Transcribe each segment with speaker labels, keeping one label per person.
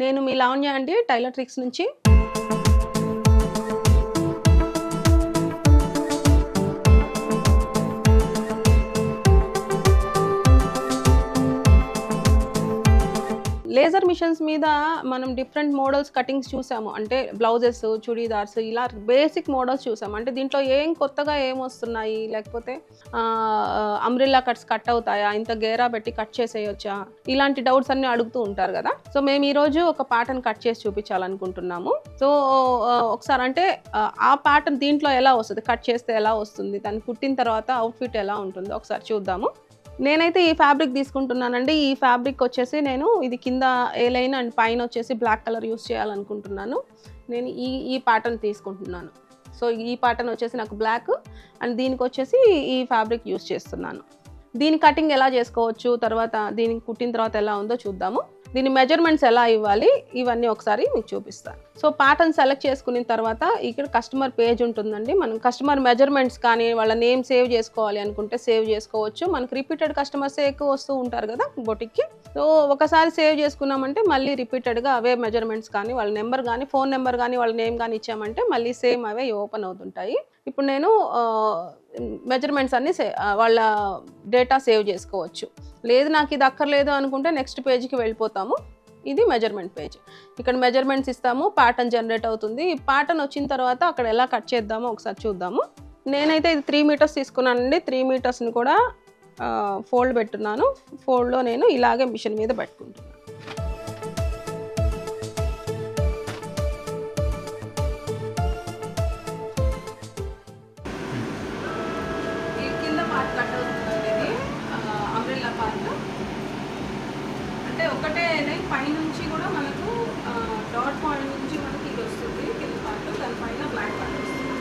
Speaker 1: నేను మీ లావణ్య అండి, tailor tricks నుంచి. లేజర్ మిషన్స్ మీద మనం డిఫరెంట్ మోడల్స్ కటింగ్స్ చూసాము. అంటే బ్లౌజెస్, చుడీదార్స్ ఇలా బేసిక్ మోడల్స్ చూసాము. అంటే దీంట్లో ఏం కొత్తగా ఏం వస్తున్నాయి, లేకపోతే అంబ్రిల్లా కట్స్ కట్ అవుతాయా, ఇంత గేరా పెట్టి కట్ చేసేయొచ్చా, ఇలాంటి డౌట్స్ అన్ని అడుగుతూ ఉంటారు కదా. సో మేము ఈరోజు ఒక ప్యాటర్న్ కట్ చేసి చూపించాలనుకుంటున్నాము. సో ఒకసారి అంటే ఆ ప్యాటర్న్ దీంట్లో ఎలా వస్తుంది, కట్ చేస్తే ఎలా వస్తుంది, దాన్ని కుట్టిన తర్వాత అవుట్ఫిట్ ఎలా ఉంటుందో ఒకసారి చూద్దాము. నేనైతే ఈ ఫ్యాబ్రిక్ తీసుకుంటున్నానండి. ఈ ఫ్యాబ్రిక్ వచ్చేసి నేను ఇది కింద ఏ లైన్ అండ్ పైన వచ్చేసి బ్లాక్ కలర్ యూస్ చేయాలనుకుంటున్నాను. నేను ఈ ప్యాటర్న్ తీసుకుంటున్నాను. సో ఈ ప్యాటర్న్ వచ్చేసి నాకు బ్లాక్ అండ్ దీనికి వచ్చేసి ఈ ఫ్యాబ్రిక్ యూస్ చేస్తున్నాను. దీని కటింగ్ ఎలా చేసుకోవచ్చు, తర్వాత దీనికి కుట్టిన తర్వాత ఎలా ఉందో చూద్దాము. దీని మెజర్మెంట్స్ ఎలా ఇవ్వాలి ఇవన్నీ ఒకసారి మీకు చూపిస్తాను. సో ప్యాటర్న్ సెలెక్ట్ చేసుకున్న తర్వాత ఇక్కడ కస్టమర్ పేజ్ ఉంటుందండి. మనం కస్టమర్ మెజర్మెంట్స్ కానీ వాళ్ళ నేమ్ సేవ్ చేసుకోవాలి అనుకుంటే సేవ్ చేసుకోవచ్చు. మనకు రిపీటెడ్ కస్టమర్సే ఎక్కువ వస్తూ ఉంటారు కదా బొటిక్కి. సో ఒకసారి సేవ్ చేసుకున్నామంటే మళ్ళీ రిపీటెడ్గా అవే మెజర్మెంట్స్ కానీ వాళ్ళ నెంబర్ కానీ ఫోన్ నెంబర్ కానీ వాళ్ళ నేమ్ కానీ ఇచ్చామంటే మళ్ళీ సేమ్ అవే ఓపెన్ అవుతుంటాయి. ఇప్పుడు నేను మెజర్మెంట్స్ అన్నీ వాళ్ళ డేటా సేవ్ చేసుకోవచ్చు. లేదు నాకు ఇది అక్కర్లేదు అనుకుంటే నెక్స్ట్ పేజ్కి వెళ్ళిపోతాము. ఇది మెజర్మెంట్ పేజ్. ఇక్కడ మెజర్మెంట్స్ ఇస్తాము, ప్యాటర్న్ జనరేట్ అవుతుంది. ఈ ప్యాటర్న్ వచ్చిన తర్వాత అక్కడ ఎలా కట్ చేద్దామో ఒకసారి చూద్దాము. నేనైతే ఇది 3 మీటర్స్ తీసుకున్నానండి. 3 మీటర్స్ని కూడా ఫోల్డ్ పెట్టున్నాను. ఫోల్డ్లో నేను ఇలాగే మిషన్ మీద పెట్టుకుంటున్నాను. అంటే ఒకటే పైనుంచి కూడా మనకు డాట్ పాయింట్ నుంచి మనకి ఇది వస్తుంది కింద పార్ట్, దానిపైన బ్లాక్ పార్ట్ వస్తుంది.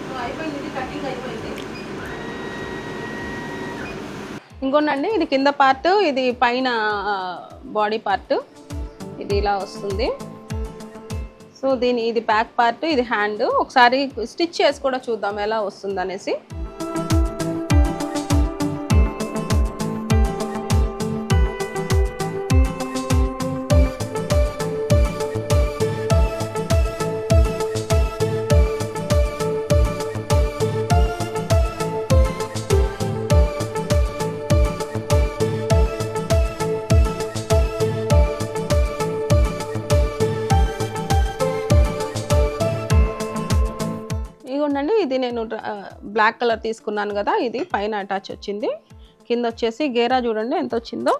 Speaker 1: సో అయిపోయింది, ఇది కటింగ్ అయిపోయింది. ఇంకోండి ఇది కింద పార్ట్, ఇది పైన బాడీ పార్ట్, ఇది ఇలా వస్తుంది. సో ఇది బ్యాక్ పార్ట్, ఇది హ్యాండ్. ఒకసారి స్టిచ్ చేసి కూడా చూద్దాం ఎలా వస్తుంది అనేసి. ఇదిగోండి ఇది నేను బ్లాక్ కలర్ తీసుకున్నాను కదా, ఇది పైన అటాచ్ వచ్చింది. కింద వచ్చేసి గేరా చూడండి ఎంత వచ్చిందో.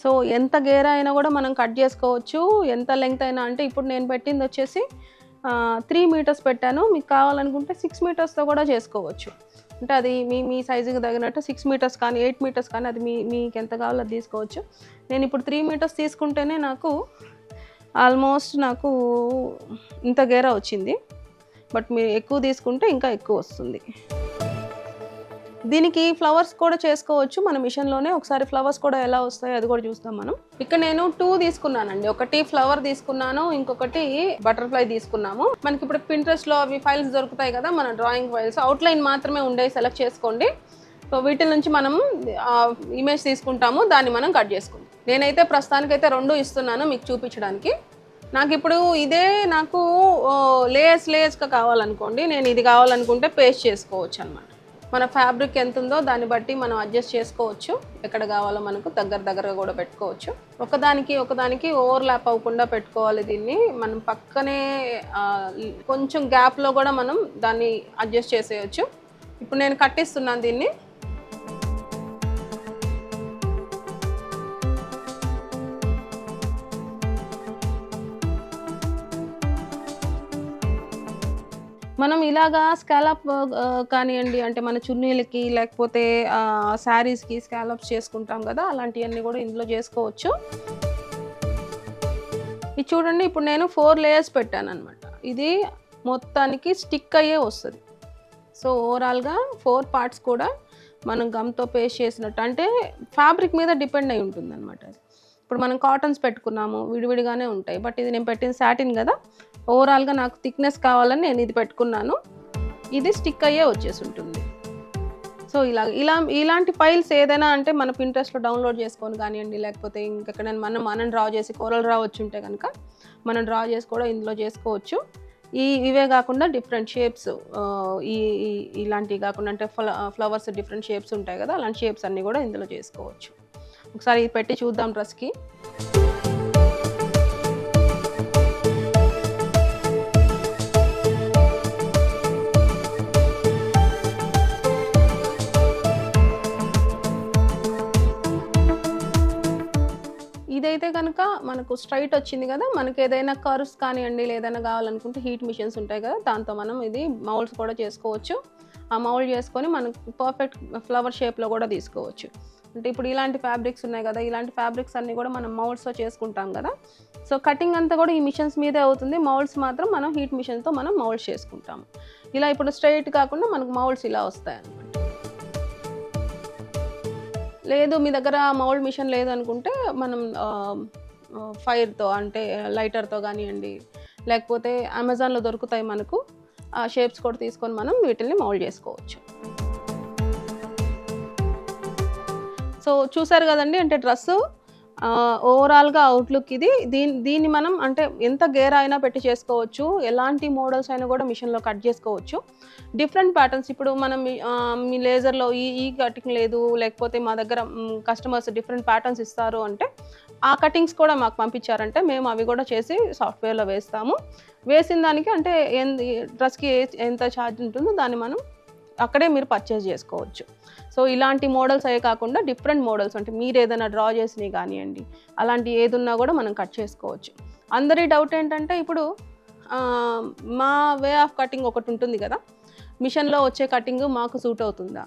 Speaker 1: సో ఎంత గేరా అయినా కూడా మనం కట్ చేసుకోవచ్చు, ఎంత లెంగ్త్ అయినా. అంటే ఇప్పుడు నేను పెట్టింది వచ్చేసి 3 మీటర్స్ పెట్టాను. మీకు కావాలనుకుంటే 6 మీటర్స్తో కూడా చేసుకోవచ్చు. అంటే అది మీ సైజుకి తగినట్టు 6 మీటర్స్ కానీ 8 మీటర్స్ కానీ అది మీకు ఎంత కావాలో అది తీసుకోవచ్చు. నేను ఇప్పుడు 3 మీటర్స్ తీసుకుంటేనే నాకు ఆల్మోస్ట్ నాకు ఇంత గేరా వచ్చింది. బట్ మీరు ఎక్కువ తీసుకుంటే ఇంకా ఎక్కువ వస్తుంది. దీనికి ఫ్లవర్స్ కూడా చేసుకోవచ్చు మన మిషన్లోనే. ఒకసారి ఫ్లవర్స్ కూడా ఎలా వస్తాయో అది కూడా చూస్తాం మనం. ఇక్కడ నేను 2 తీసుకున్నానండి. ఒకటి ఫ్లవర్ తీసుకున్నాను, ఇంకొకటి బటర్ఫ్లై తీసుకున్నాము. మనకి ఇప్పుడు Pinterestలో అవి ఫైల్స్ దొరుకుతాయి కదా, మన డ్రాయింగ్ ఫైల్స్. అవుట్లైన్ మాత్రమే ఉండేవి సెలెక్ట్ చేసుకోండి. సో వీటి నుంచి మనం ఇమేజ్ తీసుకుంటాము, దాన్ని మనం కట్ చేసుకుంటాం. నేనైతే ప్రస్తుతానికైతే 2 ఇస్తున్నాను మీకు చూపించడానికి. నాకు ఇప్పుడు ఇదే నాకు లేయర్స్గా కావాలనుకోండి, నేను ఇది కావాలనుకుంటే పేస్ట్ చేసుకోవచ్చు అనమాట. మన ఫ్యాబ్రిక్ ఎంత ఉందో దాన్ని బట్టి మనం అడ్జస్ట్ చేసుకోవచ్చు. ఎక్కడ కావాలో మనకు దగ్గరగా కూడా పెట్టుకోవచ్చు. ఒకదానికి ఓవర్లాప్ అవ్వకుండా పెట్టుకోవాలి. దీన్ని మనం పక్కనే కొంచెం గ్యాప్లో కూడా మనం దాన్ని అడ్జస్ట్ చేసేయచ్చు. ఇప్పుడు నేను కట్టిస్తున్నాను దీన్ని. మనం ఇలాగా స్కాలప్ కానివ్వండి, అంటే మన చున్నీలకి లేకపోతే శారీస్కి స్కాలప్స్ చేసుకుంటాం కదా, అలాంటివన్నీ కూడా ఇందులో చేసుకోవచ్చు. ఇది చూడండి, ఇప్పుడు నేను 4 లేయర్స్ పెట్టాను అనమాట. ఇది మొత్తానికి స్టిక్ అయ్యే వస్తుంది. సో ఓవరాల్గా 4 పార్ట్స్ కూడా మనం గమ్తో పేస్ట్ చేసినట్టు, అంటే ఫ్యాబ్రిక్ మీద డిపెండ్ అయి ఉంటుంది అనమాట. ఇప్పుడు మనం కాటన్స్ పెట్టుకున్నాము, విడివిడిగానే ఉంటాయి. బట్ ఇది నేను పెట్టిన సాటిన్ కదా, ఓవరాల్గా నాకు థిక్నెస్ కావాలని నేను ఇది పెట్టుకున్నాను. ఇది స్టిక్ అయ్యే వచ్చేసి ఉంటుంది. సో ఇలాంటి ఫైల్స్ ఏదైనా అంటే మన పింట్రెస్ట్లో డౌన్లోడ్ చేసుకొని కానివ్వండి, లేకపోతే ఇంకెక్కడైనా మనం డ్రా చేసి కోరల్ డ్రా వచ్చి ఉంటే కనుక మనం డ్రా చేసి కూడా ఇందులో చేసుకోవచ్చు. ఇవే కాకుండా డిఫరెంట్ షేప్స్, ఇలాంటివి కాకుండా అంటే ఫ్లవర్స్ డిఫరెంట్ షేప్స్ ఉంటాయి కదా, అలాంటి షేప్స్ అన్నీ కూడా ఇందులో చేసుకోవచ్చు. ఒకసారి ఇది పెట్టి చూద్దాం డ్రెస్కి. ఇదైతే కనుక మనకు స్ట్రైట్ వచ్చింది కదా, మనకి ఏదైనా కర్వ్స్ కానివ్వండి ఏదైనా కావాలనుకుంటే హీట్ మిషన్స్ ఉంటాయి కదా, దాంతో మనం ఇది మౌల్డ్స్ కూడా చేసుకోవచ్చు. ఆ మౌల్డ్ చేసుకొని మనకు పర్ఫెక్ట్ ఫ్లవర్ షేప్లో కూడా తీసుకోవచ్చు. అంటే ఇప్పుడు ఇలాంటి ఫ్యాబ్రిక్స్ ఉన్నాయి కదా, ఇలాంటి ఫ్యాబ్రిక్స్ అన్నీ కూడా మనం మౌల్డ్స్తో చేసుకుంటాం కదా. సో కటింగ్ అంతా కూడా ఈ మిషన్స్ మీదే అవుతుంది, మౌల్డ్స్ మాత్రం మనం హీట్ మిషన్తో మనం మౌల్డ్స్ చేసుకుంటాము. ఇలా ఇప్పుడు స్ట్రైట్ కాకుండా మనకు మౌల్డ్స్ ఇలా వస్తాయి అన్నమాట. లేదు మీ దగ్గర మౌల్డ్ మిషన్ లేదనుకుంటే మనం ఫైర్తో అంటే లైటర్తో కానివ్వండి, లేకపోతే అమెజాన్లో దొరుకుతాయి మనకు ఆ షేప్స్ కూడా తీసుకొని మనం వీటిని మౌల్డ్ చేసుకోవచ్చు. సో చూసారు కదండి, అంటే డ్రెస్సు ఓవరాల్గా అవుట్లుక్ ఇది. దీన్ని మనం అంటే ఎంత గేర్ అయినా పెట్టి చేసుకోవచ్చు, ఎలాంటి మోడల్స్ అయినా కూడా మిషన్లో కట్ చేసుకోవచ్చు. డిఫరెంట్ ప్యాటర్న్స్ ఇప్పుడు మనం మీ లేజర్లో ఈ కటింగ్ లేదు, లేకపోతే మా దగ్గర కస్టమర్స్ డిఫరెంట్ ప్యాటర్న్స్ ఇస్తారు అంటే ఆ కటింగ్స్ కూడా మాకు పంపించారంటే మేము అవి కూడా చేసి సాఫ్ట్వేర్లో వేస్తాము. వేసిన దానికి అంటే డ్రెస్కి ఎంత ఛార్జ్ ఉంటుందో దాన్ని మనం అక్కడే మీరు పర్చేస్ చేసుకోవచ్చు. సో ఇలాంటి మోడల్స్ అయ్యే కాకుండా డిఫరెంట్ మోడల్స్ అంటే మీరు ఏదైనా డ్రా చేసినవి కానివ్వండి, అలాంటి ఏదున్నా కూడా మనం కట్ చేసుకోవచ్చు. అందరి డౌట్ ఏంటంటే ఇప్పుడు మా వే ఆఫ్ కటింగ్ ఒకటి ఉంటుంది కదా, మిషన్లో వచ్చే కటింగ్ మాకు సూట్ అవుతుందా?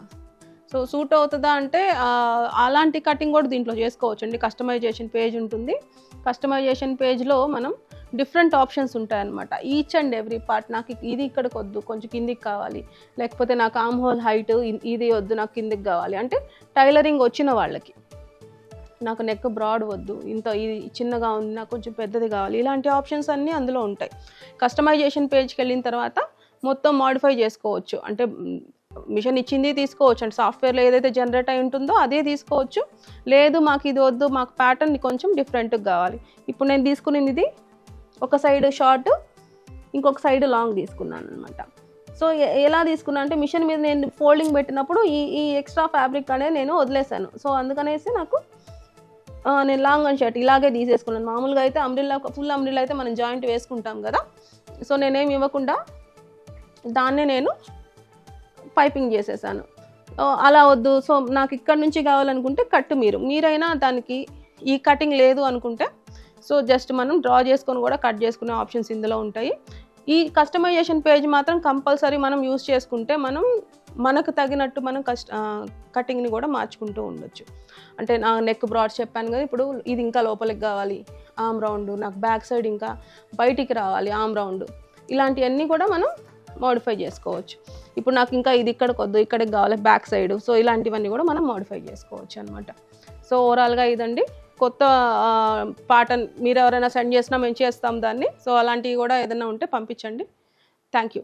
Speaker 1: సో సూట్ అవుతుందా అంటే అలాంటి కటింగ్ కూడా దీంట్లో చేసుకోవచ్చు అండి. కస్టమైజేషన్ పేజ్ ఉంటుంది. కస్టమైజేషన్ పేజ్లో మనం డిఫరెంట్ ఆప్షన్స్ ఉంటాయన్నమాట. ఈచ్ అండ్ ఎవ్రీ పార్ట్ నాకు ఇది ఇక్కడికి వద్దు, కొంచెం కిందికి కావాలి, లేకపోతే నాకు ఆర్మ్ హోల్ హైట్ ఇది వద్దు, నాకు కిందికి కావాలి అంటే టైలరింగ్ వచ్చిన వాళ్ళకి, నాకు నెక్ బ్రాడ్ వద్దు, ఇంత ఇది చిన్నగా ఉంది, నాకు కొంచెం పెద్దది కావాలి, ఇలాంటి ఆప్షన్స్ అన్నీ అందులో ఉంటాయి. కస్టమైజేషన్ పేజ్కి వెళ్ళిన తర్వాత మొత్తం మాడిఫై చేసుకోవచ్చు. అంటే మిషన్ ఇచ్చింది తీసుకోవచ్చు, అంటే సాఫ్ట్వేర్లో ఏదైతే జనరేట్ అయి ఉంటుందో అదే తీసుకోవచ్చు. లేదు మాకు ఇది వద్దు, మాకు ప్యాటర్న్ కొంచెం డిఫరెంట్గా కావాలి. ఇప్పుడు నేను తీసుకునేది ఇది ఒక సైడ్ షార్ట్, ఇంకొక సైడ్ లాంగ్ తీసుకున్నాను అనమాట. సో ఎలా తీసుకున్నా అంటే మిషన్ మీద నేను ఫోల్డింగ్ పెట్టినప్పుడు ఈ ఎక్స్ట్రా ఫ్యాబ్రిక్ అనేది నేను వదిలేసాను. సో అందుకనేసి నాకు నేను లాంగ్ అండ్ షర్ట్ ఇలాగే తీసేసుకున్నాను. మామూలుగా అయితే అంబ్రిల్లా ఫుల్ అంబ్రిల్లా అయితే మనం జాయింట్ వేసుకుంటాం కదా, సో నేనేమి ఇవ్వకుండా దాన్నే నేను పైపింగ్ చేసేసాను. అలా వద్దు, సో నాకు ఇక్కడ నుంచి కావాలనుకుంటే మీరైనా దానికి ఈ కటింగ్ లేదు అనుకుంటే సో జస్ట్ మనం డ్రా చేసుకొని కూడా కట్ చేసుకునే ఆప్షన్స్ ఇందులో ఉంటాయి. ఈ కస్టమైజేషన్ పేజ్ మాత్రం కంపల్సరీ మనం యూస్ చేసుకుంటే మనకు తగినట్టు మనం కటింగ్ని కూడా మార్చుకుంటూ ఉండొచ్చు. అంటే నా నెక్ బ్రాడ్ చెప్పాను కదా, ఇప్పుడు ఇది ఇంకా లోపలికి కావాలి ఆర్మ్ రౌండ్, నాకు బ్యాక్ సైడ్ ఇంకా బయటికి రావాలి ఆర్మ్ రౌండ్, ఇలాంటివన్నీ కూడా మనం మోడిఫై చేసుకోవచ్చు. ఇప్పుడు నాకు ఇంకా ఇది ఇక్కడికి వద్దు, ఇక్కడికి కావాలి బ్యాక్ సైడ్, సో ఇలాంటివన్నీ కూడా మనం మోడిఫై చేసుకోవచ్చు అనమాట. సో ఓవరాల్గా ఇదండి. కొత్త పాటర్న్ మీరు ఎవరైనా సెండ్ చేసినా మేము చేస్తాం దాన్ని. సో అలాంటివి కూడా ఏదైనా ఉంటే పంపించండి. Thank you.